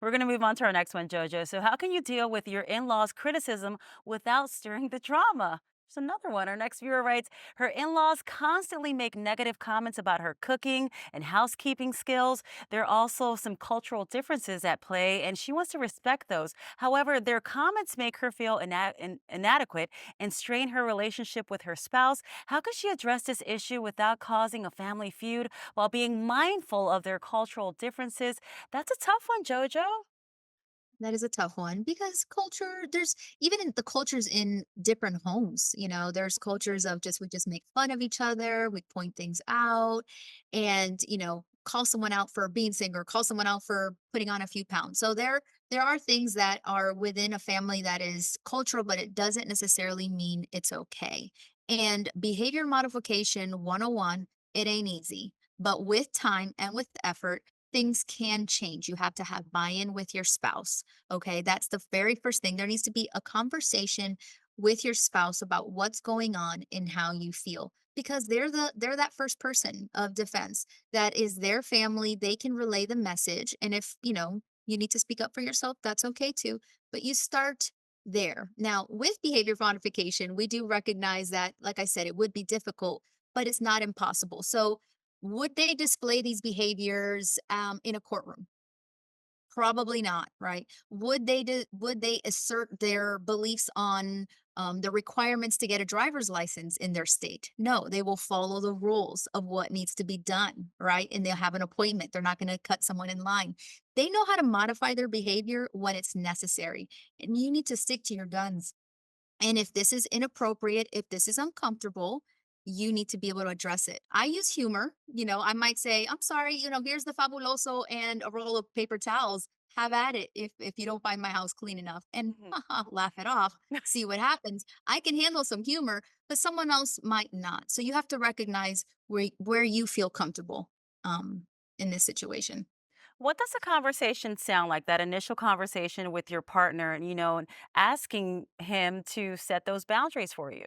We're going to move on to our next one, Jojo. So, how can you deal with your in law's criticism without stirring the drama? There's another one. Our next viewer writes, her in laws constantly make negative comments about her cooking and housekeeping skills. There are also some cultural differences at play, and she wants to respect those. However, their comments make her feel inadequate and strain her relationship with her spouse. How can she address this issue without causing a family feud while being mindful of their cultural differences? That's a tough one, Jojo. That is a tough one because there's even in the cultures in different homes, there's cultures of just we just make fun of each other, we point things out and, call someone out for being sick or call someone out for putting on a few pounds. So there are things that are within a family that is cultural, but it doesn't necessarily mean it's okay. And behavior modification 101, it ain't easy, but with time and with effort, things can change. You have to have buy-in with your spouse. Okay, that's the very first thing. There needs to be a conversation with your spouse about what's going on and how you feel because they're that first person of defense. That is their family. They can relay the message and if, you need to speak up for yourself, that's okay too, but you start there. Now, with behavior modification, we do recognize that like I said it would be difficult, but it's not impossible. So, would they display these behaviors in a courtroom? Probably not, right? Would they assert their beliefs on the requirements to get a driver's license in their state? No, they will follow the rules of what needs to be done, right? And they'll have an appointment. They're not going to cut someone in line. They know how to modify their behavior when it's necessary. And you need to stick to your guns. And if this is inappropriate, if this is uncomfortable, you need to be able to address it. I use humor. I might say, I'm sorry, here's the fabuloso and a roll of paper towels. Have at it if you don't find my house clean enough. And Mhm. laugh it off, see what happens. I can handle some humor, but someone else might not. So you have to recognize where you feel comfortable in this situation. What does a conversation sound like? That initial conversation with your partner, and asking him to set those boundaries for you.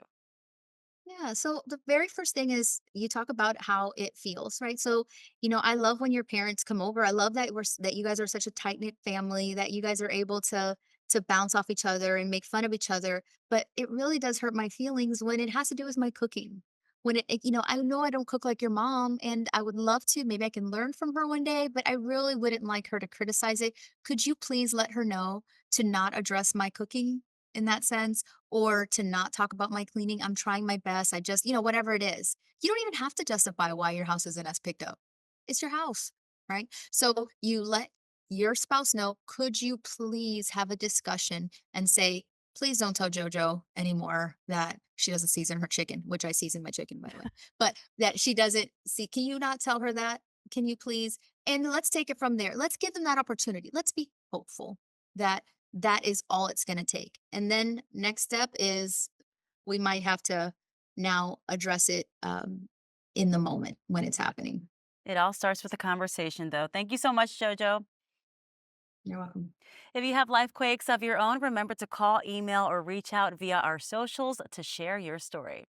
Yeah. So the very first thing is you talk about how it feels, right? So, I love when your parents come over. I love that that you guys are such a tight knit family that you guys are able to bounce off each other and make fun of each other. But it really does hurt my feelings when it has to do with my cooking. When I know I don't cook like your mom, and I would love to. Maybe I can learn from her one day, but I really wouldn't like her to criticize it. Could you please let her know to not address my cooking in that sense? Or to not talk about my cleaning. I'm trying my best. I just, whatever it is. You don't even have to justify why your house isn't as picked up. It's your house, right? So you let your spouse know, could you please have a discussion and say, please don't tell JoJo anymore that she doesn't season her chicken, which I season my chicken, by the way, but that she doesn't see. Can you not tell her that? Can you please? And let's take it from there. Let's give them that opportunity. Let's be hopeful that that is all it's going to take. And then next step is we might have to now address it in the moment when it's happening. It all starts with a conversation, though. Thank you so much, Jojo. You're welcome. If you have life quakes of your own, remember to call, email, or reach out via our socials to share your story.